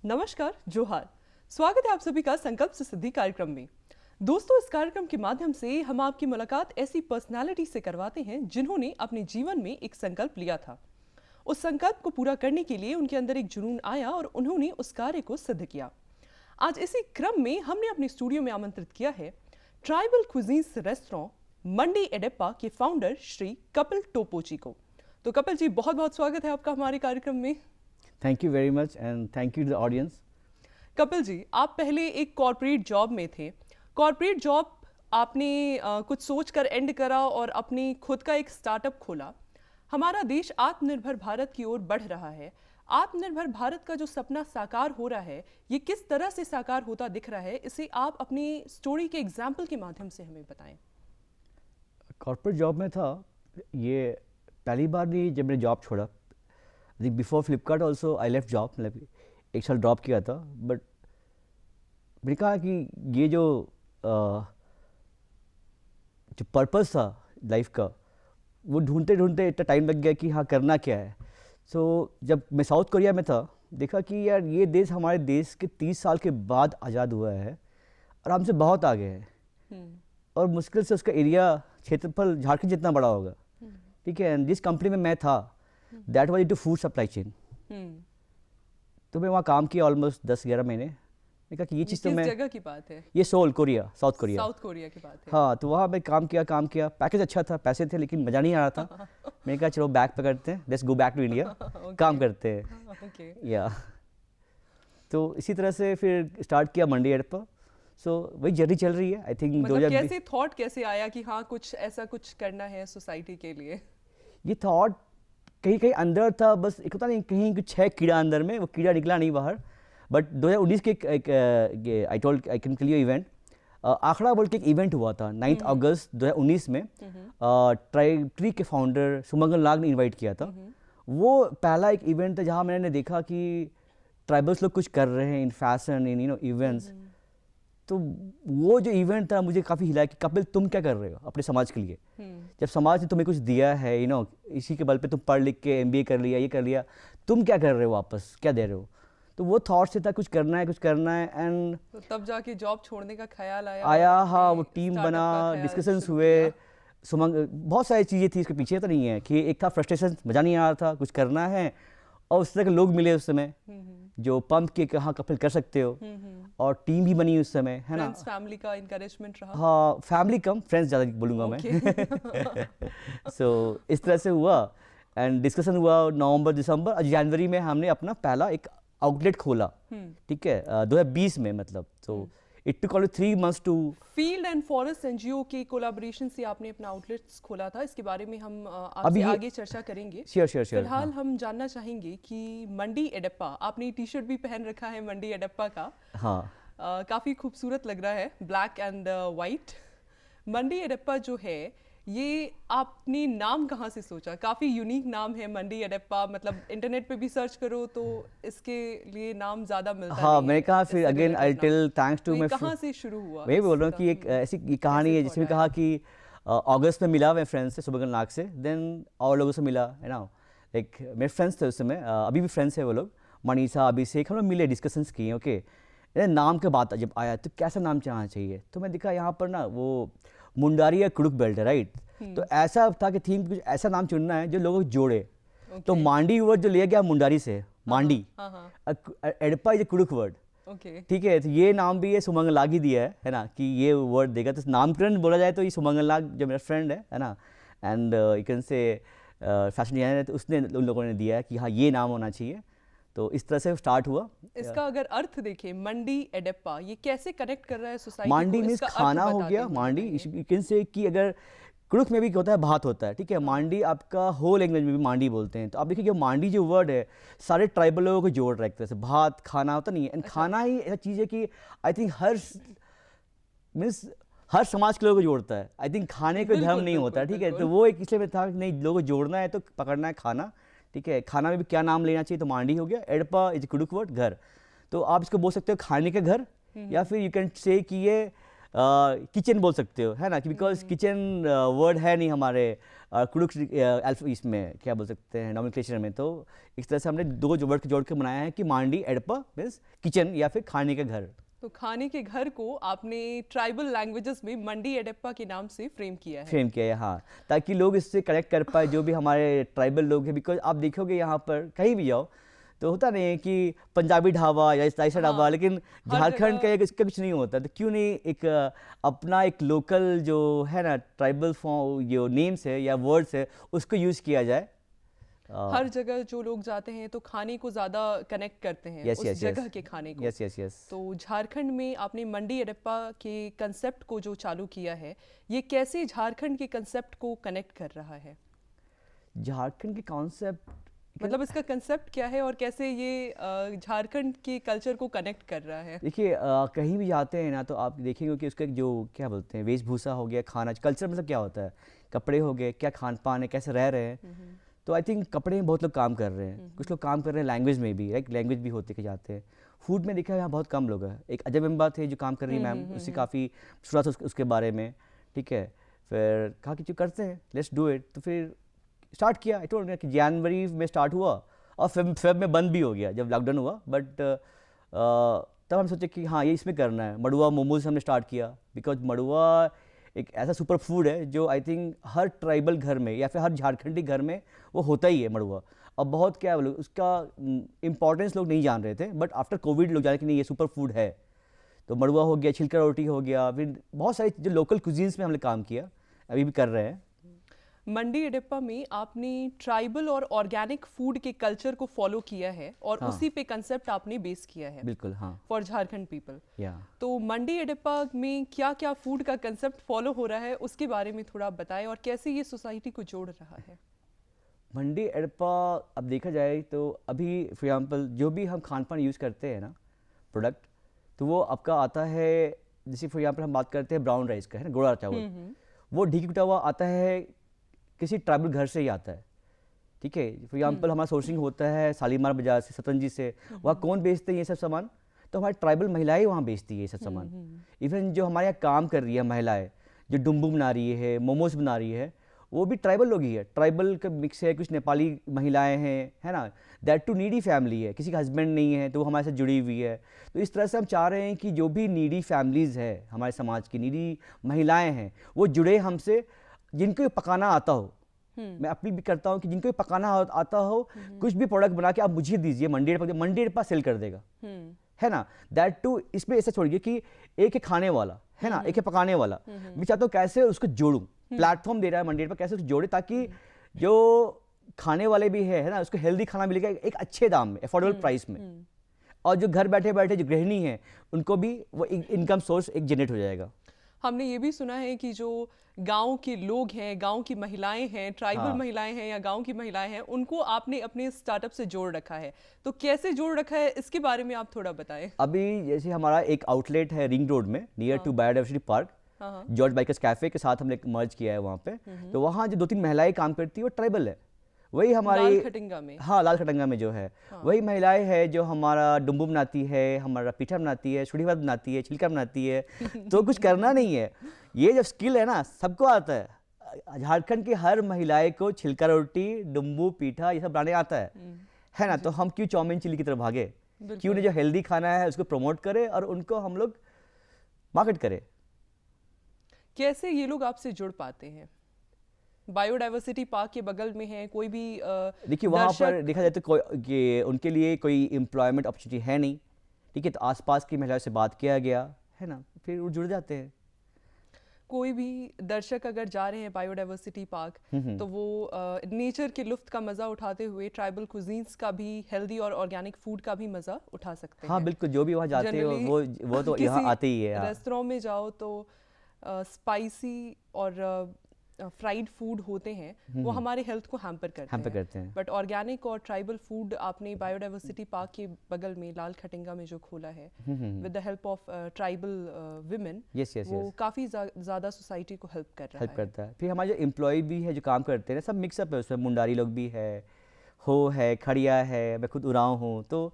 नमस्कार, जोहार। स्वागत है आप सभी का संकल्प से सिद्धि कार्यक्रम में। दोस्तों, इस कार्यक्रम के माध्यम से हम आपकी मुलाकात ऐसी पर्सनालिटी से करवाते हैं जिन्होंने अपने जीवन में एक संकल्प लिया था। उस संकल्प को पूरा करने के लिए उनके अंदर एक जुनून आया और उन्होंने उस कार्य को सिद्ध किया। आज इसी क्रम में हमने अपने स्टूडियो में आमंत्रित किया है ट्राइबल क्विजीन्स रेस्टोरेंट मंडी एडेप्पा के फाउंडर श्री कपिल टोपोची को। तो कपिल जी, बहुत बहुत स्वागत है आपका हमारे कार्यक्रम में। Thank you very much and thank you to the audience. Kapil ji, आप पहले एक कॉर्पोरेट जॉब में थे। कॉर्पोरेट जॉब आपने कुछ सोचकर एंड करा और अपनी खुद का एक स्टार्टअप खोला। हमारा देश आत्मनिर्भर भारत की ओर बढ़ रहा है। आत्मनिर्भर भारत का जो सपना साकार हो रहा है, ये किस तरह से साकार होता दिख रहा है, इसे आप अपनी स्टोरी के एग्जाम्पल के माध्यम से हमें बताएं। कॉर्पोरेट जॉब में था, ये पहली बार नहीं जब मैंने जॉब छोड़ा। I think before Flipkart also I left job, मतलब एक साल ड्रॉप किया था। बट मैंने कहा कि ये जो पर्पस था लाइफ का, वो ढूंढते ढूंढते इतना टाइम लग गया कि हाँ करना क्या है। सो जब मैं साउथ कोरिया में था, देखा कि यार ये देश हमारे देश के 30 साल के बाद आज़ाद हुआ है और हमसे बहुत आगे है। और मुश्किल से उसका एरिया क्षेत्रफल झारखंड जितना बड़ा होगा, ठीक है। जिस कंपनी में मैं था, that was into food supply chain. तो मैं वहाँ काम किया ऑलमोस्ट 10-11 महीने। मैंने कहा कि ये चीज़ तो मैं, जगह की बात है? ये Seoul Korea, South Korea. South Korea की बात है। हाँ, तो वहाँ मैं काम किया। पैकेज अच्छा था, पैसे थे, लेकिन मज़ा नहीं आ रहा था। मैंने कहा चलो बैग पकड़ते हैं, let's go back to India, काम करते हैं। या तो इसी तरह से फिर स्टार्ट किया मंडी एडेप्पा। सो वही जर्नी चल रही है। आई थिंक मतलब कैसे थॉट कैसे आया कि हाँ कुछ ऐसा कुछ करना है सोसाइटी के लिए? ये थॉट कहीं कहीं अंदर था, बस एक होता नहीं, कहीं कुछ है कीड़ा अंदर में, वो कीड़ा निकला नहीं बाहर। बट 2019 के I can tell you event, आखड़ा बोल के एक इवेंट हुआ था 9 अगस्त 2019 में। ट्री के फाउंडर सुमंगल नाग ने इनवाइट किया था। वो पहला एक इवेंट था जहाँ मैंने देखा कि ट्राइबल्स लोग कुछ कर रहे हैं इन फैशन, इन इवेंट्स। तो वो जो इवेंट था मुझे काफ़ी हिलाया कि कपिल तुम क्या कर रहे हो अपने समाज के लिए। जब समाज ने तुम्हें कुछ दिया है, इसी के बल पे तुम पढ़ लिख के MBA कर लिया, ये कर लिया, तुम क्या कर रहे हो, वापस क्या दे रहे हो। तो वो थॉट से था कुछ करना है। एंड तो तब जाके जॉब छोड़ने का ख्याल आया। हाँ, वो टीम बना, डिस्कशंस हुए, बहुत सारी चीज़ें थी इसके पीछे। तो नहीं है कि एक था फ्रस्ट्रेशन, मज़ा नहीं आ रहा था, कुछ करना है। और उस तरह के लोग मिले उस समय जो पंप के कहाँ कपिल कर सकते हो। और टीम भी बनी उस समय, है ना। फैमिली का इनकरेजमेंट रहा? हाँ, फैमिली कम, फ्रेंड्स ज़्यादा बोलूँगा मैं। सो इस तरह से हुआ एंड डिस्कशन हुआ। नवंबर, दिसंबर और जनवरी में हमने अपना पहला एक आउटलेट खोला, ठीक है, 2020 में, मतलब। So it took only 3 months to. Field and forest NGO के कोलैबोरेशन से आपने अपना आउटलेट्स खोला था। इसके बारे में हम आपसे आगे चर्चा करेंगे। श्योर। फिलहाल हम जानना चाहेंगे कि मंडी एडेप्पा, आपने टी-शर्ट भी पहन रखा है मंडी एडेप्पा का। हाँ, काफ़ी खूबसूरत लग रहा है, ब्लैक एंड वाइट। मंडी एडेप्पा जो है, ये आपने नाम कहाँ से सोचा? काफ़ी यूनिक नाम है मंडी एडेप्पा, मतलब इंटरनेट पे भी सर्च करो तो इसके लिए नाम ज़्यादा मिलता हाँ, नहीं मैंने कहा फिर again I tell thanks to my. कहाँ से शुरू हुआ? मैं बोल रहा हूँ कि एक ऐसी कहानी है जिसमें कहा कि अगस्त में मिला मैं फ्रेंड्स से, सुबंगल नाग से, देन और लोगों से मिला, है ना। लाइक मेरे फ्रेंड्स थे उस समय, अभी भी फ्रेंड्स है वो लोग, मनीषा, अभिषेक, हम लोग मिले, डिस्कशंस किए। ओके, नाम के बात जब आया तो कैसा नाम चाहना चाहिए, तो मैं दिखा यहाँ पर ना वो मुंडारी या कुड़ुक बेल्ट है, राइट। तो ऐसा था कि थीम कुछ ऐसा नाम चुनना है जो लोगों को जोड़े। तो मांडी वर्ड जो लिया गया मुंडारी से, मांडी। एडेप्पा इज ए कुड़ुक वर्ड, ठीक है। तो ये नाम भी ये सुमंगल नाग ही दिया है ना, कि ये वर्ड देगा। तो नामकरण बोला जाए तो ये सुमंगल नाग जो मेरा फ्रेंड है ना, and you can say fashion designer, तो उसने उन लोगों ने दिया है कि हाँ ये नाम होना चाहिए। तो इस तरह से स्टार्ट हुआ। इसका अगर अर्थ देखें, मंडी एडेप्पा, ये कैसे कनेक्ट कर रहा है सोसाइटी को? मांडी मीन्स खाना हो गया। मांडी यू कैन से कि अगर कुड़ुक में भी होता है, भात होता है, ठीक है। मांडी आपका हो लैंग्वेज में भी मांडी बोलते हैं। तो आप देखिए कि मांडी जो वर्ड है सारे ट्राइबल लोगों को जोड़ रहा है एक तरह से। भात खाना होता नहीं है, एंड खाना ही ऐसा चीज़ है कि आई थिंक हर समाज के लोगों को जोड़ता है। आई थिंक खाने का धर्म नहीं होता, ठीक है। तो वो एक इसलिए में था कि नहीं, लोगों को जोड़ना है तो पकड़ना है खाना, ठीक है। खाना में भी क्या नाम लेना चाहिए, तो मांडी हो गया। एडेप्पा इज कुड़ुक वर्ड, घर। तो आप इसको बोल सकते हो खाने का घर, या फिर यू कैन से कि ये किचन बोल सकते हो, है ना, कि बिकॉज किचन वर्ड है नहीं हमारे कुडुक इसमें क्या बोल सकते हैं नॉमेनक्लेचर में। तो इस तरह से हमने दो वर्ड जोड़ के बनाया है कि मांडी एडपा मीन्स किचन या फिर खाने का घर। तो खाने के घर को आपने ट्राइबल लैंग्वेजेस में मंडी एडेप्पा के नाम से फ्रेम किया है। फ्रेम किया है, हाँ, ताकि लोग इससे कनेक्ट कर पाए जो भी हमारे ट्राइबल लोग हैं। बिकॉज आप देखोगे यहाँ पर कहीं भी जाओ तो होता नहीं है कि पंजाबी ढाबा या ऐसा ढाबा, हाँ, लेकिन हर झारखंड का जगह इसका कुछ नहीं होता। तो क्यों नहीं एक अपना एक लोकल जो है ना ट्राइबल फॉर्म जो नेम्स है या वर्ड्स है उसको यूज़ किया जाए। हर जगह जो लोग जाते हैं तो खाने को ज़्यादा कनेक्ट करते हैं यस उस यस जगह यस के खाने को। Yes yes yes. तो झारखंड में आपने मंडी एडेप्पा के कंसेप्ट को जो चालू किया है, ये कैसे झारखंड के कंसेप्ट को कनेक्ट कर रहा है? झारखंड के कॉन्सेप्ट मतलब इसका कंसेप्ट क्या है और कैसे ये झारखंड के कल्चर को कनेक्ट कर रहा है? देखिए, कहीं भी जाते हैं ना तो आप देखेंगे कि उसका जो क्या बोलते हैं वेशभूषा हो गया, खाना, कल्चर मतलब क्या होता है, कपड़े हो गए, क्या खान पान है, कैसे रह रहे हैं। तो आई थिंक कपड़े में बहुत लोग काम कर रहे हैं, कुछ लोग काम कर रहे हैं लैंग्वेज में भी, एक लैंग्वेज भी होते के जाते हैं। फूड में देखा यहाँ बहुत कम लोग हैं। एक अजय मेम्बा थे जो काम कर रही है मैम, उससे काफ़ी सुना था उसके बारे में, ठीक है। फिर कहा कि जो करते हैं लेट्स डू इट, तो फिर स्टार्ट किया। आई टोल्ड कि जनवरी में स्टार्ट हुआ और फेब में बंद भी हो गया जब लॉकडाउन हुआ। बट तब हम सोचे कि हाँ ये इसमें करना है। मड़ुआ मोमोज हमने स्टार्ट किया, बिकॉज मड़ुआ एक ऐसा सुपर फूड है जो आई थिंक हर ट्राइबल घर में या फिर हर झारखंडी घर में वो होता ही है मड़ुआ। और बहुत क्या बोलो उसका इम्पोर्टेंस लोग नहीं जान रहे थे, बट आफ्टर कोविड लोग जाने कि नहीं ये सुपर फूड है। तो मड़ुआ हो गया, छिलका रोटी हो गया, फिर बहुत सारी जो लोकल कुजीन्स में हमने काम किया, अभी भी कर रहे हैं। मंडी एडेप्पा में आपने ट्राइबल और ऑर्गेनिक फूड के कल्चर को फॉलो किया है और हाँ। उसी पे कंसेप्ट आपने बेस किया है बिल्कुल, हाँ। For Jharkhand people. या तो मंडी एडेप्पा में क्या क्या फूड का कंसेप्ट फॉलो हो रहा है उसके बारे में थोड़ा बताएं और कैसे ये सोसाइटी को जोड़ रहा है? मंडी एडपा अब देखा जाए तो अभी फॉर एग्जांपल जो भी हम खान पान यूज़ करते हैं ना प्रोडक्ट, तो वो आपका आता है, जैसे फॉर एग्जांपल हम बात करते हैं ब्राउन राइस का, है ना, गोड़ा चावल, वो ढीकी कुटा हुआ आता है किसी ट्राइबल घर से ही आता है, ठीक है। फॉर एग्जांपल हमारा सोर्सिंग होता है शालीमार बाजार से, सतंजी से। वहाँ कौन बेचते हैं ये सब सामान? तो हमारी ट्राइबल महिलाएं वहाँ बेचती है ये सब सामान। इवन जो हमारे यहाँ काम कर रही है महिलाएं, जो डुम्बू बना रही है, मोमोज बना रही है, वो भी ट्राइबल लोग ही है। ट्राइबल का मिक्स है, कुछ नेपाली महिलाएं हैं, है ना। दैट टू नीडी फैमिली है, किसी का हस्बैंड नहीं है तो वो हमारे साथ जुड़ी हुई है। तो इस तरह से हम चाह रहे हैं कि जो भी नीडी फैमिलीज़ है हमारे समाज की, नीडी महिलाएं हैं, वो जुड़े हमसे, जिनको पकाना आता हो। मैं अपील भी करता हूँ कि जिनको पकाना आता हो, कुछ भी प्रोडक्ट बना के आप मुझे दीजिए, मंडी एडपा सेल कर देगा, है ना। दैट टू इसमें ऐसा छोड़िए कि एक है खाने वाला, है ना, एक है पकाने वाला। मैं चाहता हूँ कैसे उसको जोड़ूं, प्लेटफॉर्म दे रहा है मंडी एडपा, कैसे उसको जोड़े ताकि जो खाने वाले भी है ना, उसको हेल्दी खाना मिलेगा एक अच्छे दाम में, अफोर्डेबल प्राइस में। और जो घर बैठे बैठे जो गृहिणी है उनको भी वो इनकम सोर्स एक जनरेट हो जाएगा। हमने ये भी सुना है कि जो गांव के लोग हैं, गांव की महिलाएं हैं, ट्राइबल हाँ। महिलाएं हैं या गांव की महिलाएं हैं, उनको आपने अपने स्टार्टअप से जोड़ रखा है। तो कैसे जोड़ रखा है इसके बारे में आप थोड़ा बताएं। अभी जैसे हमारा एक आउटलेट है रिंग रोड में near to biodiversity park, George Bikers Cafe के साथ हमने मर्ज किया है वहाँ पे। तो वहाँ जो 2-3 महिलाएं काम करती है वो ट्राइबल है, वही हमारी लाल खटिंगा में। हाँ, लाल खटंगा में जो है वही महिलाएं है जो हमारा डुम्बू बनाती है, हमारा पीठा बनाती है, छुड़ी भात बनाती है, छिलका बनाती है। तो कुछ करना नहीं है, ये जब स्किल है ना सबको आता है। झारखंड की हर महिलाएं को छिलका रोटी, डुम्बू, पीठा ये सब बनाने आता है ना। तो हम क्यों चाउमीन चिली की तरफ भागे? क्यों नहीं जो हेल्दी खाना है उसको प्रमोट करें और उनको हम लोग मार्केट करें। कैसे ये लोग आपसे जुड़ पाते हैं? बायोडाइवर्सिटी पार्क के बगल में है, कोई भी देखिए वहाँ पर देखा जाए तो कोई कि उनके लिए कोई एम्प्लॉयमेंट अपॉर्चुनिटी है नहीं, ठीक है। तो आसपास की महिलाओं से बात किया गया, है ना, फिर वो जुड़ जाते हैं। कोई भी दर्शक अगर जा रहे हैं बायोडाइवर्सिटी पार्क तो वो नेचर के लुत्फ का मज़ा उठाते हुए ट्राइबल कुजीन्स का भी, हेल्दी और ऑर्गेनिक फूड का भी मज़ा उठा सकते हैं। हाँ बिल्कुल, जो भी वहाँ जाते हो वो तो यहाँ आते ही है। रेस्टोरेंट में जाओ तो स्पाइसी और फ्राइड फूड होते हैं, वो हमारे हेल्थ को हैम्पर करते हैं। बट ऑर्गेनिक और ट्राइबल फूड आपने बायोडाइवर्सिटी पार्क के बगल में लाल खटिंगा में जो खोला है with the help of tribal women, वो काफ़ी ज़्यादा सोसाइटी को हेल्प करता है। फिर हमारे जो एम्प्लॉय भी है जो काम करते हैं सब मिक्सअप है, उसमें मुंडारी लोग भी है, खड़िया है, मैं खुद उराव हूँ। तो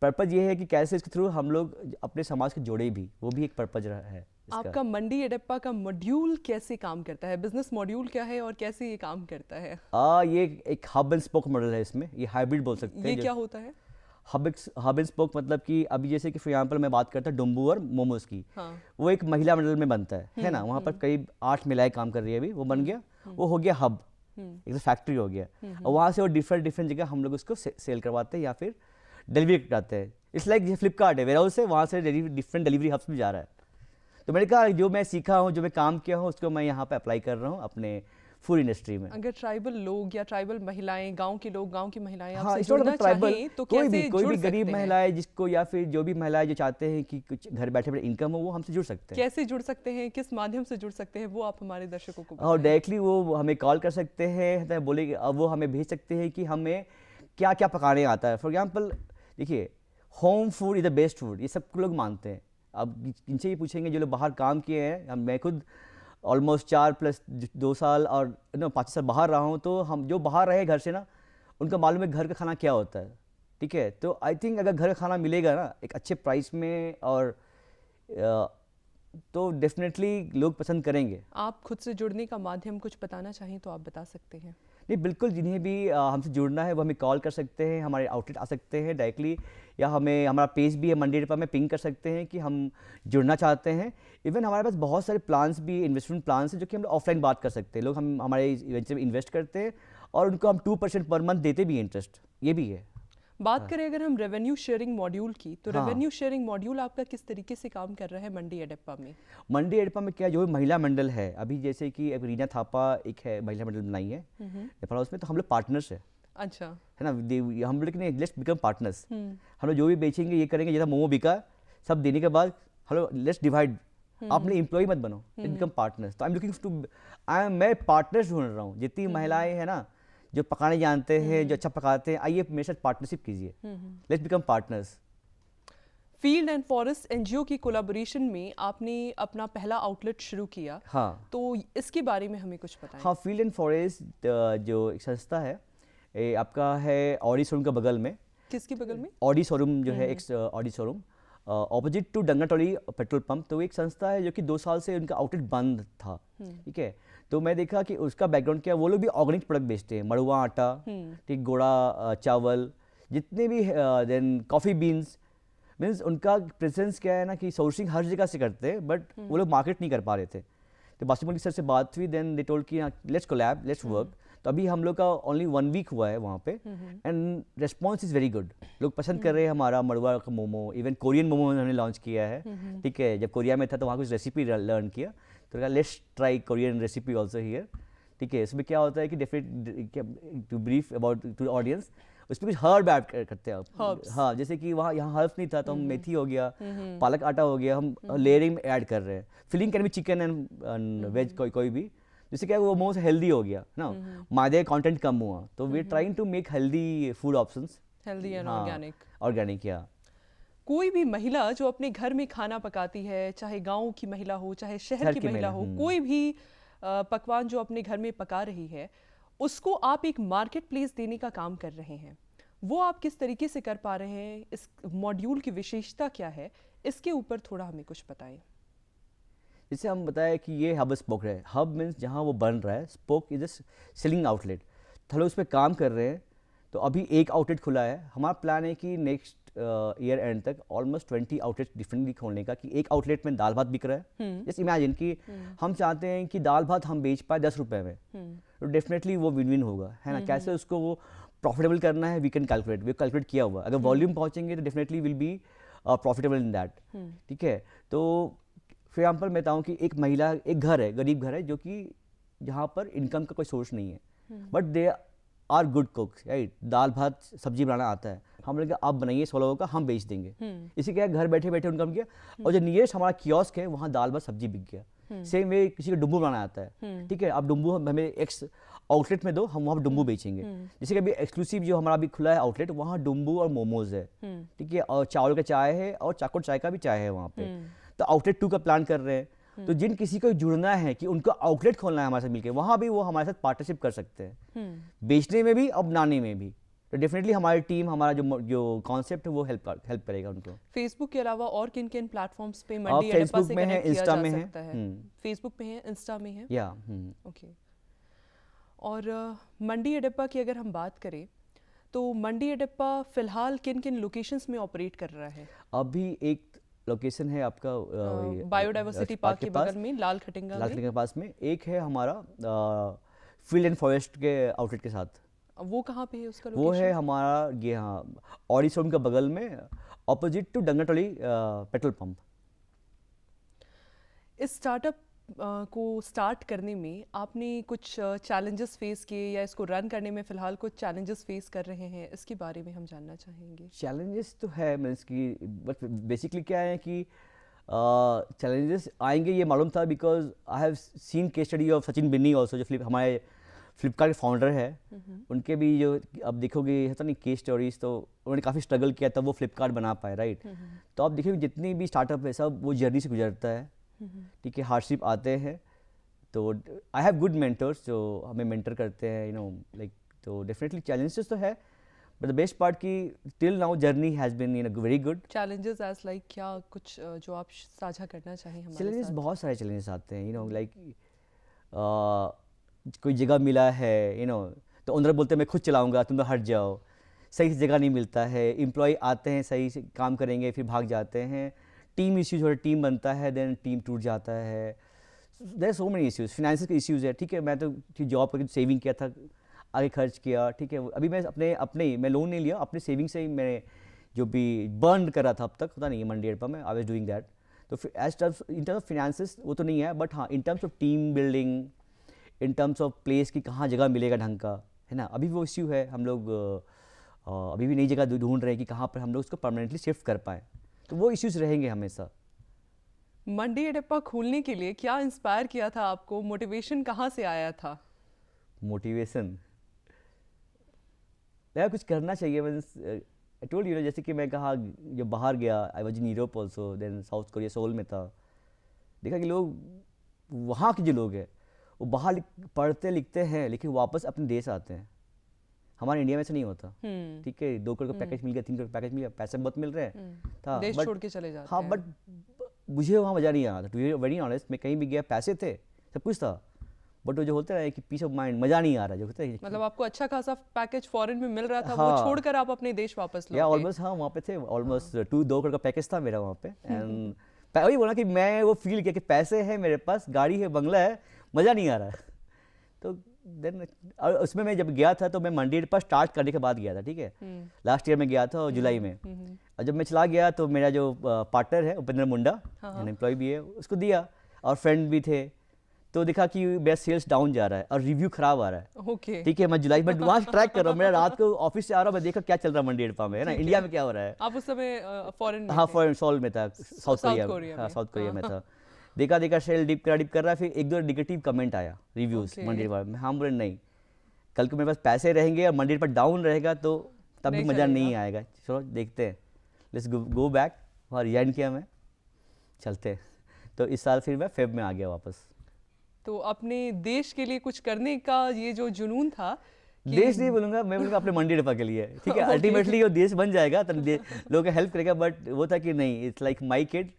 पर्पज़ ये है कि कैसे इसके थ्रू हम लोग अपने समाज को जोड़े भी, वो भी एक पर्पज़ है। इसका। आपका मंडी एडेप्पा का मॉड्यूल कैसे काम करता है? बिजनेस मॉड्यूल क्या है और कैसे ये काम करता है? ये एक हब एंड स्पोक मॉडल है, इसमें ये हाइब्रिड बोल सकते हैं। ये क्या होता है? हब एंड स्पोक मतलब कि अभी जैसे कि फॉर एग्जांपल मैं बात करता हूँ डुम्बू और मोमोज की, हाँ। वो एक महिला मंडल में बनता है ना, वहाँ पर करीब 8 महिलाएं काम कर रही है अभी, वो बन गया, वो हो गया हब, एक फैक्ट्री हो गया, और वहाँ से वो डिफरेंट डिफरेंट जगह हम लोग उसको सेल करवाते हैं या फिर डिलीवरी कराते हैं। इट्स लाइक जैसे फ्लिपकार्ट है, वेयर हाउस है, वहाँ से डिफरेंट डिलीवरी हब्स में जा रहा है। तो मैंने कहा जो मैं सीखा हूँ, जो मैं काम किया हूँ, उसको मैं यहाँ पे अप्लाई कर रहा हूँ अपने फूड इंडस्ट्री में। अगर ट्राइबल लोग या ट्राइबल महिलाएं, गांव के लोग, गांव की महिलाएं हाँ, आपसे इस मतलब जुड़ना ट्राइबल चाहें तो कोई कैसे भी कोई जुड़ भी सकते गरीब हैं? महिलाएं जिसको या फिर जो भी महिलाएं जो चाहते हैं कि कुछ घर बैठे बैठे इनकम हो, वो हमसे जुड़ सकते हैं। कैसे जुड़ सकते हैं, किस माध्यम से जुड़ सकते हैं, वो आप हमारे दर्शकों को और बताएं। डायरेक्टली वो हमें कॉल कर सकते हैं, तो बोले अब वो हमें भेज सकते हैं कि हमें क्या क्या पकाने आता है। फॉर एग्जाम्पल देखिए, home food is the best food, ये सब लोग मानते हैं। अब इनसे ही पूछेंगे जो लोग बाहर काम किए हैं, मैं खुद ऑलमोस्ट 4+2 साल और 5 साल बाहर रहा हूँ, तो हम जो बाहर रहे घर से ना, उनका मालूम है घर का खाना क्या होता है। ठीक है, तो आई थिंक अगर घर का खाना मिलेगा ना एक अच्छे प्राइस में और तो डेफिनेटली लोग पसंद करेंगे। आप खुद से जुड़ने का माध्यम कुछ बताना चाहें तो आप बता सकते हैं। नहीं, बिल्कुल, जिन्हें भी हमसे जुड़ना है वो हमें कॉल कर सकते हैं, हमारे आउटलेट आ सकते हैं डायरेक्टली, या हमें हमारा पेज भी है मंडी एडेप्पा में, पिंग कर सकते हैं कि हम जुड़ना चाहते हैं। इवन हमारे पास बहुत सारे प्लान्स भी, इन्वेस्टमेंट प्लान्स हैं जो कि हम ऑफलाइन बात कर सकते हैं। लोग हम हमारे इवेंट में इन्वेस्ट करते हैं और उनको हम 2% पर मंथ देते भी हैं इंटरेस्ट, ये भी है। बात करें अगर हम रेवेन्यू शेयरिंग मॉड्यूल की, तो हाँ। रेवेन्यू शेयरिंग मॉड्यूल आपका किस तरीके से काम कर रहा है मंडी एडेप्पा में? मंडी एडेप्पा में क्या, जो भी महिला मंडल है, अभी जैसे कि एक रीना थापा एक है महिला मंडल बनाई है नेपाल हाउस में, तो हम लोग पार्टनर्स है अच्छा। है ना। हम लोग ने लेट्स बिकम पार्टनर्स, हम लोग जो भी बेचेंगे ये करेंगे, जैसा मोमो बिका सब देने के बाद हेलो लेट्स डिवाइड, आप अपने एम्प्लॉय मत बनो, लेट्स बिकम पार्टनर्स। तो आई एम लुकिंग टू मैं पार्टनर्स ढूंढ रहा हूँ, जितनी महिलाएं हैं ना जो पकाने जानते हैं, जो अच्छा पकाते हैं, आइए मेरे साथ पार्टनरशिप कीजिए, let's become partners. Field and forest NGO की कोलैबोरेशन में आपने अपना पहला आउटलेट शुरू किया, हाँ, तो इसके बारे में हमें कुछ बताएं। हाँ, फील्ड एंड फॉरेस्ट जो एक संस्था है, ये आपका है ऑडी शोरूम के बगल में। किसके बगल में? ऑडी शोरूम जो है, एक Audi showroom opposite to Dangatoli petrol pump. तो वो एक संस्था है जो कि 2 साल से उनका आउटलेट बंद था। ठीक है, तो मैं देखा कि उसका बैकग्राउंड क्या, वो लोग भी ऑर्गेनिक प्रोडक्ट बेचते हैं, मड़ुआ आटा, ठीक, गोड़ा चावल, जितने भी देन कॉफ़ी बीन्स, मीन्स उनका प्रेजेंस क्या है ना कि सोर्सिंग हर जगह से करते हैं, बट वो लोग मार्केट नहीं कर पा रहे थे। तो बासुमती सर से बात हुई, देन दे टोल्ड कि लेट्स कोलैब, लेट्स वर्क। तो अभी हम लोग का ओनली 1 वीक हुआ है वहाँ पे, and response is very good. लोग पसंद कर रहे हैं हमारा मड़ुआ का मोमो, इवन कोरियन मोमो हमने लॉन्च किया है। ठीक है, जब कोरिया में था तो वहाँ कुछ रेसिपी लर्न किया, तो कहा let's try Korean recipe also here. ठीक है, इसमें क्या होता है कि definite to brief about to audience, उसमें कुछ हर्ब ऐड करते हैं आप। हाँ, जैसे कि वहाँ यहाँ हर्ब नहीं था, तो हम मेथी हो गया, पालक आटा हो गया, हम लेयरिंग में ऐड कर रहे हैं। फिलिंग कैन भी चिकन एंड वेज, कोई भी, जिससे क्या वो मोस्ट हेल्दी हो गया ना, मैदे कंटेंट कम हुआ। तो we are trying to make healthy food options, healthy and organic. Organic, या कोई भी महिला जो अपने घर में खाना पकाती है, चाहे गांव की महिला हो, चाहे शहर की महिला हो, कोई भी पकवान जो अपने घर में पका रही है, उसको आप एक मार्केट प्लेस देने का काम कर रहे हैं। वो आप किस तरीके से कर पा रहे हैं? इस मॉड्यूल की विशेषता क्या है? इसके ऊपर थोड़ा हमें कुछ बताएं। जैसे हम बताएं कि ये हब स्पोक है। हब मीन्स जहाँ वो बन रहा है, spoke is a selling outlet. तो हम उस पर काम कर रहे हैं। तो अभी एक आउटलेट खुला है, हमारा प्लान है कि नेक्स्ट ईयर एंड तक ऑलमोस्ट 20 आउटलेट डिफरेंटली खोलने का। कि एक आउटलेट में दाल भात बिक रहा है, जस्ट इमेजिन कि हम चाहते हैं कि दाल भात हम बेच पाए 10 रुपये में, तो डेफिनेटली वो विन विन होगा, है ना। कैसे उसको वो प्रॉफिटेबल करना है, we can calculate, we calculate किया हुआ। अगर वॉल्यूम पहुंचेंगे तो definitely will be profitable in that. ठीक है, तो फॉर एग्जाम्पल मैं बताऊँ कि एक महिला, एक घर है, गरीब घर है, जो कि जहाँ पर इनकम का कोई सोर्स नहीं है, but they are good cooks, right. दाल भात सब्जी बनाना आता है, हम लोग आप बनाइए 100 लोगों का, हम बेच देंगे। इसी क्या घर बैठे बैठे उनका किया, और जो नियरेस्ट हमारा कियोस्क है वहाँ दाल भात सब्जी बिक गया। सेम वे किसी को डुम्बू बनाना आता है, ठीक है, आप डुम्बू हमें एक्स आउटलेट में दो, हम वहाँ डुम्बू बेचेंगे। जैसे कि अभी एक्सक्लूसिव जो हमारा अभी खुला है आउटलेट, वहाँ डुम्बू और मोमोज है, ठीक है, और चावल का चाय है, और चाकोर चाय का भी चाय है वहाँ पे। तो आउटलेट 2 का प्लान कर रहे हैं। तो जिन किसी को जुड़ना है कि उनको आउटलेट खोलना है हमारे साथ मिलकर, वहाँ भी वो हमारे साथ पार्टनरशिप कर सकते हैं, बेचने में भी और बनाने में भी। तो डेफिनेटली हमारी टीम, हमारा जो कॉन्सेप्ट है वो हेल्प करेगा उनको। फेसबुक के अलावा और किन किन प्लेटफॉर्म्स पे आप मंडी एडिपा फेसबुक से में है, कनेक्ट किया इंस्टा जा में है। सकता है? फेसबुक पे है, इंस्टा में है। या ओके। और मंडी एडिपा की अगर हम बात करें तो मंडी एडिपा फिलहाल किन किन लोकेशंस में ऑपरेट कर रहा है? अभी एक लोकेशन है आपका बायोडाइवर्सिटी पार्क के बगल में, लाल खटिंगा लाल में। किले के पास में। एक है हमारा फील्ड एंड फॉरेस्ट के आउटलेट के साथ। वो कहाँ पे है उसका वो है लोकेशन? हमारा ये, हाँ, ऑडिशोम के बगल में, opposite to Dangatoli petrol pump. इस स्टार्टअप को स्टार्ट करने में आपने कुछ चैलेंजेस फेस किए या इसको रन करने में फ़िलहाल कुछ चैलेंजेस फेस कर रहे हैं, इसके बारे में हम जानना चाहेंगे। चैलेंजेस तो है, मीन्स की बट बेसिकली क्या है कि चैलेंजेस आएंगे ये मालूम था, because I have seen case study of Sachin Binny also, जो हमारे फ्लिपकार्ट के फाउंडर है। उनके भी जो अब देखोगे होता नहीं केस स्टोरीज, तो उन्होंने काफ़ी स्ट्रगल किया तब वो फ्लिपकार्ट बना पाए, राइट। तो आप देखोगे जितनी भी स्टार्टअप है सब वो जर्नी से गुजरता है, ठीक है, हार्डशिप आते हैं। तो आई हैव गुड मेंटर्स जो हमें मेंटर करते हैं, लाइक, तो डेफिनेटली चैलेंजेस तो है, बट द बेस्ट पार्ट की till now journey has been very good. Challenges as like क्या कुछ जो आप साझा करना चाहें हमारे चैलेंजेस साथ? बहुत सारे चैलेंजेस आते हैं, लाइक कोई जगह मिला है, तो ओनर बोलते हैं मैं खुद चलाऊंगा, तुम तो हट जाओ। सही से जगह नहीं मिलता है, एम्प्लॉय आते हैं सही से काम करेंगे फिर भाग जाते हैं। टीम इश्यूज हो, टीम बनता है देन टीम टूट जाता है। There so many issues, financial के इश्यूज है, ठीक है। मैं तो जॉब करके सेविंग किया था, आगे खर्च किया, ठीक है। अभी मैं अपने मैं लोन नहीं लिया, अपने सेविंग से ही मैं जो भी बर्न कर रहा था अब तक, पता नहीं है मंडी एडिपा में आई वाज डूइंग दैट। तो as terms in terms of finances वो तो नहीं है, बट हाँ in terms of team building, in terms of place की कहाँ जगह मिलेगा ढंग का, है ना, अभी वो इश्यू है। हम लोग अभी भी नई जगह ढूंढ रहे हैं कि कहाँ पर हम लोग उसको परमानेंटली शिफ्ट कर पाएँ, तो वो इश्यूज रहेंगे हमेशा। मंडी एडिपा खोलने के लिए क्या इंस्पायर किया था आपको? मोटिवेशन कहाँ से आया था? मोटिवेशन यार कुछ करना चाहिए। मीन्स आई टोल्ड यू, जैसे कि मैं कहा जब बाहर गया, I was in Europe also, then South Korea, Seoul में था, देखा कि लोग वहाँ के जो लोग हैं वो बाहर पढ़ते लिखते हैं लेकिन वापस अपने देश आते हैं। हमारे इंडिया में से नहीं होता, ठीक है। 2 करोड़ का पैकेज मिल गया, 3 करोड़ का पैकेज मिल गया, पैसे बहुत मिल रहे हैं था, देश but- छोड़ के चले जाते हाँ, हैं। बट मुझे वहाँ मज़ा नहीं आया था, टू बी वेरी ऑनेस्ट। मैं कहीं भी गया, पैसे थे, सब कुछ था, बट वो जो होता है कि पीस ऑफ माइंड, मज़ा नहीं आ रहा जो होता है। मतलब आपको अच्छा खासा पैकेज फॉरेन में मिल रहा था, हाँ। वो छोड़कर आप अपने देश वापस या लौटे। ऑलमोस्ट, हाँ, वहाँ पे थे ऑलमोस्ट 2 करोड़ का पैकेज था मेरा वहाँ पे। एंड वही बोला कि मैं वो फील किया कि पैसे है मेरे पास, गाड़ी है, बंगला है, मज़ा नहीं आ रहा है। तो देन उसमें मैं जब गया था तो मैं मंडी एडिपा स्टार्ट करने के बाद गया था, ठीक है। लास्ट ईयर में गया था जुलाई में। और जब मैं चला गया तो मेरा जो पार्टनर है उपेंद्र मुंडा, एम्प्लॉय भी है, उसको दिया, और फ्रेंड भी थे। तो देखा कि मेरा सेल्स डाउन जा रहा है और रिव्यू खराब आ रहा है, ओके। ठीक है। मैं जुलाई में वहाँ ट्रैक कर रहा हूँ, मेरा रात को ऑफिस से आ रहा हूँ, मैं देखा क्या चल रहा है मंडी एडिपा में, है ना, इंडिया में क्या हो रहा है। आप उस समय फॉरेन में हाँ, थे? फॉरेन सोल में था, साउथ कोरिया कोरिया में, हाँ, में। साउथ कोरिया में था। देखा सेल डिप कर रहा है, फिर 1-2 नेगेटिव कमेंट आया रिव्यूज Okay. मंडी एडिपा में। हम बोले नहीं, कल को मेरे पास पैसे रहेंगे और मंडी एडिपा डाउन रहेगा तो तब भी नहीं मज़ा नहीं चलेगा। आएगा। चलो देखते हैं, लेट्स गो बैक। और रिजाइन किया मैं, चलते हैं। तो इस साल फिर मैं फेब में आ गया वापस। तो अपने देश के लिए कुछ करने का ये जो जुनून था कि देश नहीं बोलूंगा, मैं बोलूंगा अपने मंडी एडिपा के लिए, ठीक है। Okay. अल्टीमेटली वो देश बन जाएगा तो लोगों का हेल्प करेगा, बट वो था कि नहीं, it's like my kid,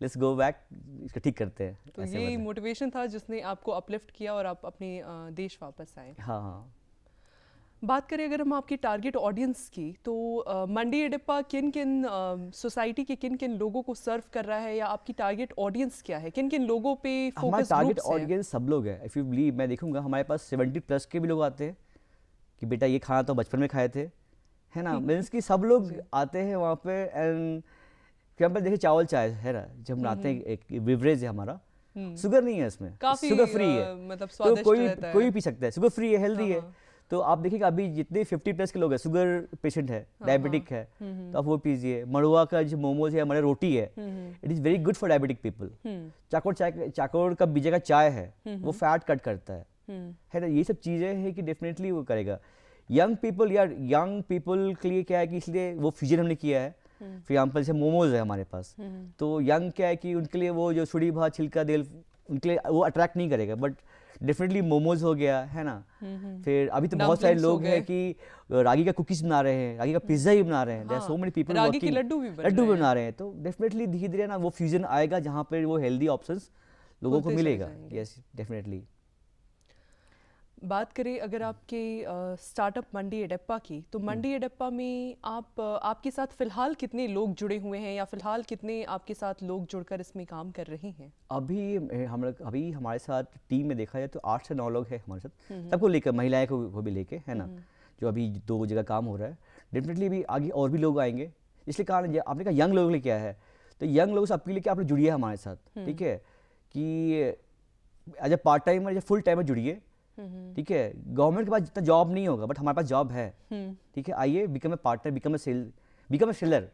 let's go back, इसको ठीक करते हैं। तो ऐसे ये मतलब। मोटिवेशन था जिसने आपको अपलिफ्ट किया और आप अपने देश वापस आए। हाँ हाँ। बात करें अगर हम आपकी टारगेट ऑडियंस की, तो मंडी एडिपा किन किन सोसाइटी के किन किन लोगों को सर्व कर रहा है, या आपकी टारगेट ऑडियंस क्या है, किन किन लोगों पे हमारा फोकस टारगेट ग्रुप्स हैं? ऑडियंस सब लोग है। इफ़ यू बिलीव, मैं देखूंगा हमारे पास 70+ के भी लोग आते हैं कि बेटा ये खाना तो बचपन में खाए थे, है ना। मीन्स कि सब लोग आते हैं वहाँ पे। एंड एग्जाम्पल देखिए, चावल चाय है ना, जब बनाते हैं, एक बेवरेज है हमारा, शुगर नहीं है इसमें, काफी शुगर फ्री है, मतलब तो स्वादिष्ट रहता है। कोई पी सकता है, शुगर फ्री है, हेल्दी है। तो आप देखिएगा अभी जितने 50+ के लोग हैं, शुगर पेशेंट है, डायबिटिक है, तो आप वो पीजिए। मड़ुआ का जो मोमोज है, हमारे रोटी है, it is very good for diabetic people. चाकोर का बीजे का चाय है, वो फैट कट करता है ना। ये सब चीज़ें हैं कि डेफिनेटली वो करेगा। यंग पीपल, यार यंग पीपल के लिए क्या है कि इसलिए वो फ्यूजन हमने किया है। फॉर एग्जाम्पल जैसे मोमोज है हमारे पास, तो यंग क्या है कि उनके लिए वो जो सुड़ी भात छिलका देल, उनके लिए वो अट्रैक्ट नहीं करेगा, बट डेफिनेटली मोमोज हो गया है ना, फिर अभी तो बहुत सारे Dumplings हो लोग हैं कि रागी का कुकीज बना रहे हैं, रागी का पिज्जा ही बना रहे हैं, there are so many people रागी के लड्डू भी बन रहे हैं। बना रहे हैं। तो डेफिनेटली धीरे धीरे ना वो फ्यूजन आएगा जहाँ पर वो हेल्दी ऑप्शंस लोगों को खुलते चले मिलेगा। जाएंगे। Yes definitely. बात करें अगर आपके स्टार्टअप मंडी एडेप्पा की, तो मंडी एडेप्पा में आपके साथ फिलहाल कितने लोग जुड़े हुए हैं, या फिलहाल कितने आपके साथ लोग जुड़कर इसमें काम कर रहे हैं? अभी हमारे साथ टीम में देखा जाए तो 8 से 9 लोग हैं हमारे साथ, सबको लेकर, महिलाएं को भी लेके, है ना, जो अभी 2 जगह काम हो रहा है। डेफिनेटली अभी आगे और भी लोग आएंगे, इसलिए कहा ना, आपने कहा यंग लोगों के लिए क्या है, तो यंग लोगों से अपील है कि आप लोग जुड़िए हमारे साथ, ठीक है, कि एज ए पार्ट टाइमर या फुल टाइमर जुड़िए, ठीक है। गवर्नमेंट के पास जितना जॉब नहीं होगा, बट हमारे पास जॉब है, ठीक है। आइए, become a partner, become a seller.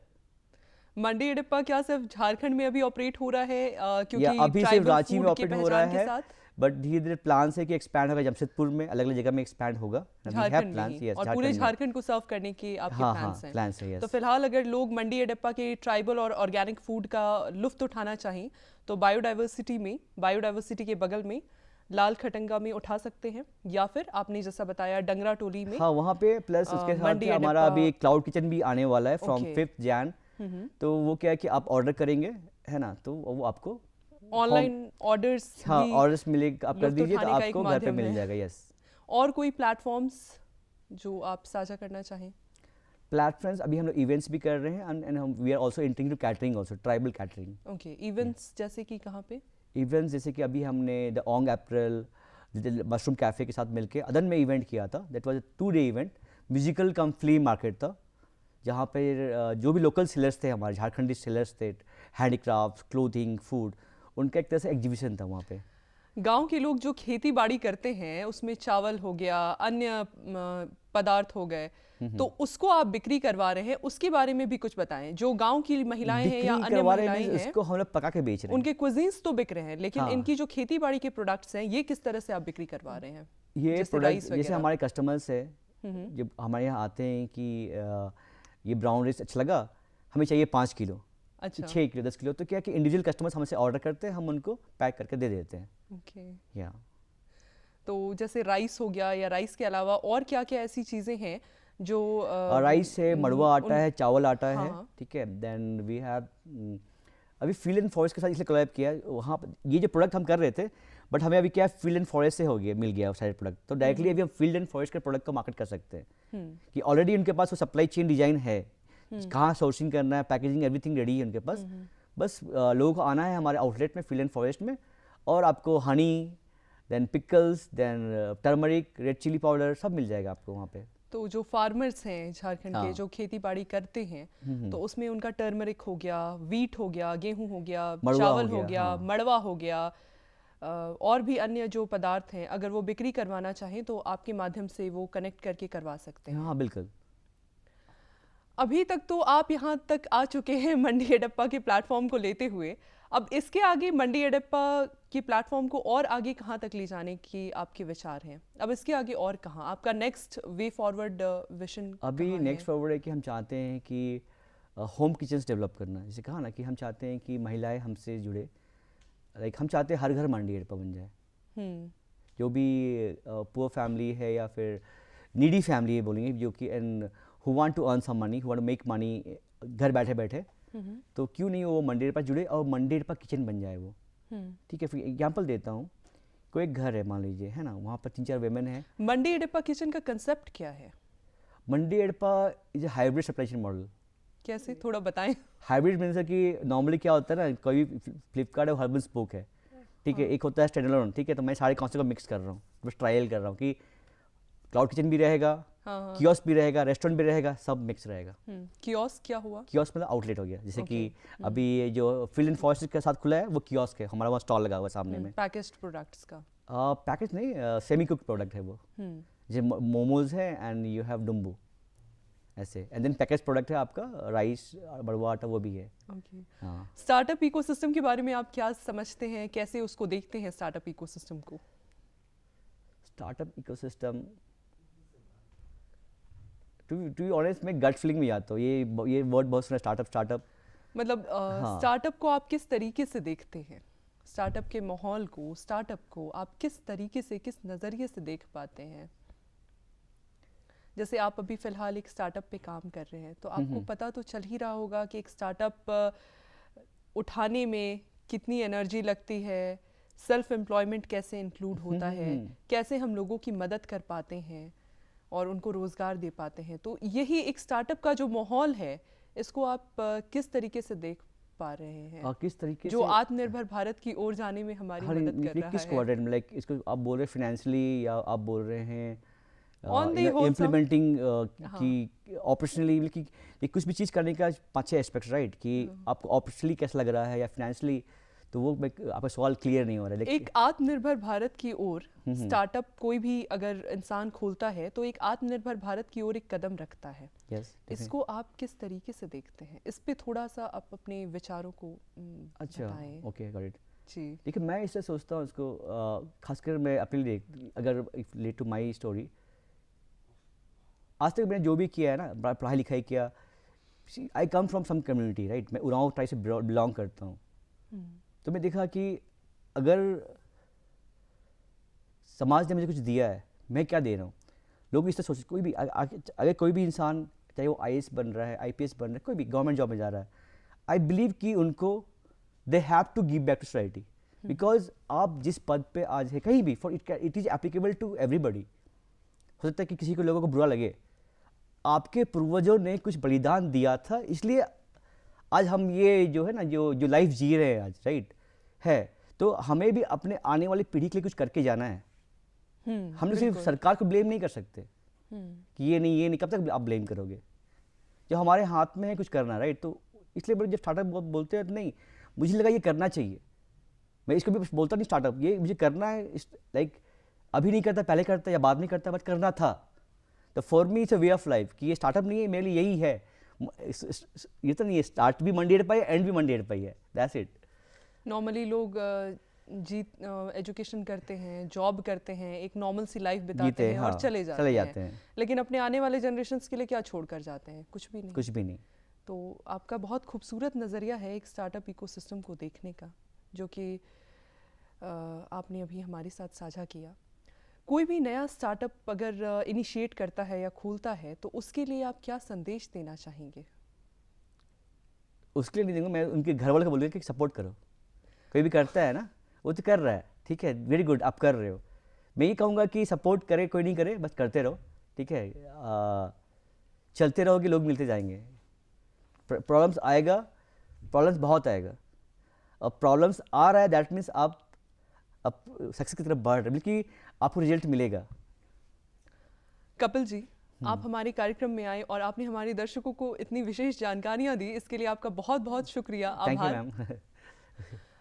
Mandi Adeppa क्या सिर्फ झारखंड में अभी ऑपरेट हो रहा है, या क्योंकि अभी सिर्फ ट्राइबल रांची में फूड के ऑपरेट हो रहा पहचान के है, साथ बट धीरे धीरे प्लान है कि एक्सपैंड होगा, जमशेदपुर में अलग अलग जगह में एक्सपैंड होगा, झारखंड में ही, और पूरे झारखंड को सर्व करने के आपके हाँ प्लान्स हैं। प्लान्स है, तो यस। फिलहाल अगर लोग मंडी एडेप्पा के ट्राइबल और ऑर्गेनिक फूड का लुफ्त उठाना चाहें, तो बायोडाइवर्सिटी के बगल में लाल खटंगा में उठा सकते हैं, या फिर आपने जैसा बताया डंगरा टोली में, हाँ वहाँ पे, प्लस उसके साथ मंडी ही हमारा एडेप्पा- अभी क्लाउड किचन भी आने वाला है फ्रॉम Okay. 5th Jan। तो वो क्या है कि आप ऑर्डर करेंगे, है ना, तो वो आपको ऑनलाइन ऑर्डर्स हाँ भी ऑर्डर्स मिलेगा, आप कर लुत्फ दीजिए तो उठाने का एक आपको घर पे माध्यम मिल है। जाएगा। यस। और कोई प्लेटफॉर्म्स जो आप साझा करना चाहें? प्लेटफॉर्म्स अभी हम लोग इवेंट्स भी कर रहे हैं, एंड हम we are also entering to catering also, tribal catering okay, events जैसे कि कहाँ पे? इवेंट्स, जैसे कि अभी हमने द ऑंग अप्रैल मशरूम कैफ़े के साथ मिलके अदन में इवेंट किया था। That was 2-day event, musical cum flea market था, जहाँ पर जो भी लोकल सेलर्स थे, हमारे झारखंडी सेलर्स थे, हैंडीक्राफ्ट, क्लोथिंग, फूड, उनका एक तरह से एग्जीबिशन था वहाँ पे। गांव के लोग जो खेती बाड़ी करते हैं, उसमें चावल हो गया, अन्य पदार्थ हो गए, तो उसको आप बिक्री करवा रहे हैं, उसके बारे में भी कुछ बताएं। जो गांव की महिलाएं हैं या अन्य महिलाएं हैं, उसको हम लोग पका के बेच रहे हैं। उनके क्विजीन्स तो बिक रहे हैं, लेकिन हाँ। इनकी जो खेती बाड़ी के प्रोडक्ट्स हैं, ये किस तरह से आप बिक्री करवा रहे हैं? ये जैसे प्रोडक्ट, राइस जैसे वगैरह। हमारे कस्टमर्स है, जब हमारे यहाँ आते हैं कि ये ब्राउन राइस अच्छा लगा, हमें चाहिए 5 किलो, अच्छा, 6 किलो, 10 किलो, तो क्या कि इंडिविजुअल कस्टमर्स हमसे ऑर्डर करते हैं, हम उनको पैक करके दे देते हैं। ओके। या तो जैसे राइस हो गया, या राइस के अलावा और क्या क्या ऐसी चीजें हैं जो राइस है, मड़वा आटा है, चावल आटा है, हाँ। ठीक है। देन वी हैव अभी फील्ड एंड फॉरेस्ट के साथ इसलिए कोलैब किया है, वहाँ पर ये जो प्रोडक्ट हम कर रहे थे, बट हमें अभी क्या है, फील्ड एंड फॉरेस्ट से हो गया, मिल गया सारे प्रोडक्ट, तो डायरेक्टली अभी हम फील्ड एंड फॉरेस्ट के प्रोडक्ट को मार्केट कर सकते हैं, कि ऑलरेडी उनके पास वो सप्लाई चेन डिजाइन है, कहाँ सोर्सिंग करना है, पैकेजिंग, एवरीथिंग रेडी है उनके पास। बस लोगों को आना है हमारे आउटलेट में, फील्ड एंड फॉरेस्ट में, और आपको honey, then pickles, then turmeric, red chilli powder, सब मिल जाएगा आपको वहाँ पे। तो जो फार्मर्स हैं झारखंड के, हाँ। जो खेती बाड़ी करते हैं, तो उसमें उनका टर्मरिक हो गया, वीट हो गया, गेहूं हो गया, मड़वा हो चावल हो गया, गया, हाँ। मड़वा हो गया, और भी अन्य जो पदार्थ हैं, अगर वो बिक्री करवाना चाहें तो आपके माध्यम से वो कनेक्ट करके करवा सकते हैं। हाँ बिल्कुल। अभी तक तो आप यहाँ तक आ चुके हैं मंडी एडेप्पा के प्लेटफॉर्म को लेते हुए, अब इसके आगे मंडी एडेप्पा के प्लेटफॉर्म को और आगे कहाँ तक ले जाने की आपके विचार हैं? अब इसके आगे और कहाँ आपका नेक्स्ट वे फॉरवर्ड विजन? अभी नेक्स्ट फॉरवर्ड है कि हम चाहते हैं कि होम किचन्स डेवलप करना, जैसे कहा ना कि हम चाहते हैं कि महिलाएं हमसे जुड़े, लाइक हम चाहते हैं हर घर मंडी एडेप्पा बन जाए। जो भी पुअर फैमिली है या फिर नीडी फैमिली है बोलेंगे, जो कि and who want to earn some money, who want to make money घर बैठे बैठे, तो क्यों नहीं वो मंडी एडेप्पा जुड़े और मंडी एडेप्पा किचन बन जाए वो। ठीक है, फिर एग्जांपल देता हूँ, कोई एक घर है मान लीजिए, है ना, वहाँ पर 3-4 वेमेन है। मंडी एडेप्पा किचन का कंसेप्ट क्या है? Mandi Adeppa is a hybrid supply chain model. कैसे, थोड़ा बताएं। हाइब्रिड मीन्स कि नॉर्मली क्या होता है ना, कोई फ्लिपकार्ट और हर्बल स्पोक है, ठीक है, एक होता है स्टैंड अलोन, ठीक है, तो मैं सारे कॉन्सेप्ट को मिक्स कर रहा हूँ, बस ट्रायल कर रहा हूँ कि क्लाउड किचन भी रहेगा, कियोस्क भी रहेगा, रेस्टोरेंट भी रहेगा, सब मिक्स रहेगा। कियोस्क क्या हुआ? कियोस्क मतलब आउटलेट हो गया, जैसे कि अभी ये जो फील्ड एंड फॉरेस्ट के साथ खुला है वो कियोस्क है, हमारा वहाँ स्टॉल लगा हुआ है सामने में। पैकेज्ड प्रोडक्ट्स का? पैकेज नहीं, सेमी कुक्ड प्रोडक्ट है वो, जैसे मोमोज है एंड यू हैव डुम्बू ऐसे, एंड देन पैकेज प्रोडक्ट है आपका राइस, बड़वा आटा, वो भी है। ओके। हाँ, स्टार्टअप इकोसिस्टम के बारे में आप क्या समझते हैं, कैसे उसको देखते हैं स्टार्टअप इकोसिस्टम को? Startup ecosystem to be honest मैं गट फीलिंग में जाता हूँ, ये वर्ड बहुत सुना, स्टार्टअप। मतलब हाँ। स्टार्टअप को आप किस तरीके से देखते हैं? स्टार्टअप के माहौल को, स्टार्टअप को आप किस तरीके से, किस नज़रिए से देख पाते हैं? जैसे आप अभी फ़िलहाल एक स्टार्टअप पे काम कर रहे हैं, तो आपको पता तो चल ही रहा होगा कि एक स्टार्टअप उठाने में कितनी एनर्जी लगती है, सेल्फ एम्प्लॉयमेंट कैसे इंक्लूड होता है, कैसे हम लोगों की मदद कर पाते हैं और उनको रोज़गार दे पाते हैं। तो यही एक स्टार्टअप का जो माहौल है, इसको आप किस तरीके से देख पा रहे हैं, किस तरीके जो से आत्मनिर्भर भारत की ओर जाने में हमारी मदद कर रहा किस है? क्वाड्रेंट में, लाइक इसको आप बोल रहे हैं फाइनेंशियली या आप बोल रहे हैं On the whole, इम्प्लीमेंटिंग कि ऑपरेशनली, कि ये कुछ भी चीज़ करने का 5-6 एस्पेक्ट, राइट, कि आपको ऑपरेशनली कैसा लग रहा है या फाइनेंशियली, तो वो आपका सवाल क्लियर नहीं हो रहा है। एक आत्मनिर्भर भारत की ओर स्टार्टअप कोई भी अगर इंसान खोलता है तो एक आत्मनिर्भर भारत की ओर एक कदम रखता है। यस, इसको आप किस तरीके से देखते हैं? इस पे थोड़ा सा आप अपने विचारों को अच्छा, बताएं। Okay, got it. जी, देखिए, मैं इससे सोचता हूँ इसको, खासकर मैं अपने लिए, अगर रिलेट टू माई स्टोरी, आज तक मैंने जो भी किया है ना, पढ़ाई लिखाई किया, I come from some community, right, मैं उरांव ट्राइब से बिलोंग करता हूँ। तो मैं देखा कि अगर समाज ने मुझे कुछ दिया है, मैं क्या दे रहा हूँ। लोग इस तरह सोच, कोई भी अगर कोई भी इंसान, चाहे वो IAS बन रहा है, IPS बन रहा है, कोई भी गवर्नमेंट जॉब में जा रहा है, आई बिलीव कि उनको they have to give back to society, because आप जिस पद पे आज है कहीं भी, for it is applicable to everybody. हो सकता है कि किसी को, लोगों को बुरा लगे, आपके पूर्वजों ने कुछ बलिदान दिया था, इसलिए आज हम ये जो है ना, जो लाइफ जी रहे हैं आज, राइट है। तो हमें भी अपने आने वाली पीढ़ी के लिए कुछ करके जाना है। हम लोग सिर्फ सरकार को ब्लेम नहीं कर सकते कि ये नहीं, कब तक आप ब्लेम करोगे, जो हमारे हाथ में है कुछ करना, राइट। तो इसलिए बड़े जब स्टार्टअप बोलते हैं तो नहीं, मुझे लगा ये करना चाहिए। मैं इसको भी बोलता नहीं स्टार्टअप, ये मुझे करना है, लाइक अभी नहीं करता, पहले करता या बाद में करता, बट करना था। तो for me it's a way of life, कि ये स्टार्टअप नहीं है, मेरे लिए यही है। ये तो नहीं है, स्टार्ट भी मंडी पाई, एंड भी मंडी पाई है, दैट्स इट। नॉर्मली लोग एजुकेशन करते हैं, जॉब करते हैं, एक नॉर्मल सी लाइफ बिताते हैं और चले जाते हैं। लेकिन अपने आने वाले जनरेशंस के लिए क्या छोड़ कर जाते हैं? कुछ भी नहीं, कुछ भी नहीं। तो आपका बहुत खूबसूरत नज़रिया है एक स्टार्टअप इकोसिस्टम को देखने का, जो कि आपने अभी हमारे साथ साझा किया। कोई भी नया स्टार्टअप अगर इनिशिएट करता है या खोलता है, तो उसके लिए आप क्या संदेश देना चाहेंगे? उसके लिए नहीं दूंगा, मैं उनके घर वालों को बोलूँगा कि सपोर्ट करो। कोई भी करता है ना, वो तो कर रहा है, ठीक है, वेरी गुड, आप कर रहे हो। मैं ये कहूँगा कि सपोर्ट करे, कोई नहीं करे, बस करते रहो, ठीक है। चलते रहोगे, लोग मिलते जाएंगे। प्रॉब्लम्स आएगा, प्रॉब्लम्स बहुत आएगा। अब प्रॉब्लम्स आ रहा है, दैट मीन्स आप अब सक्सेस की तरफ बढ़ रहे, बल्कि आपको रिजल्ट मिलेगा। कपिल जी, आप हमारे कार्यक्रम में आए और आपने हमारे दर्शकों को इतनी विशेष जानकारियां दी, इसके लिए आपका बहुत बहुत शुक्रिया, आभार। Thank you ma'am.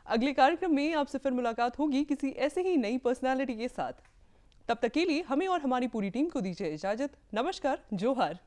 अगले कार्यक्रम में आपसे फिर मुलाकात होगी किसी ऐसे ही नई पर्सनालिटी के साथ। तब तक के लिए हमें और हमारी पूरी टीम को दीजिए इजाजत। नमस्कार, जोहार।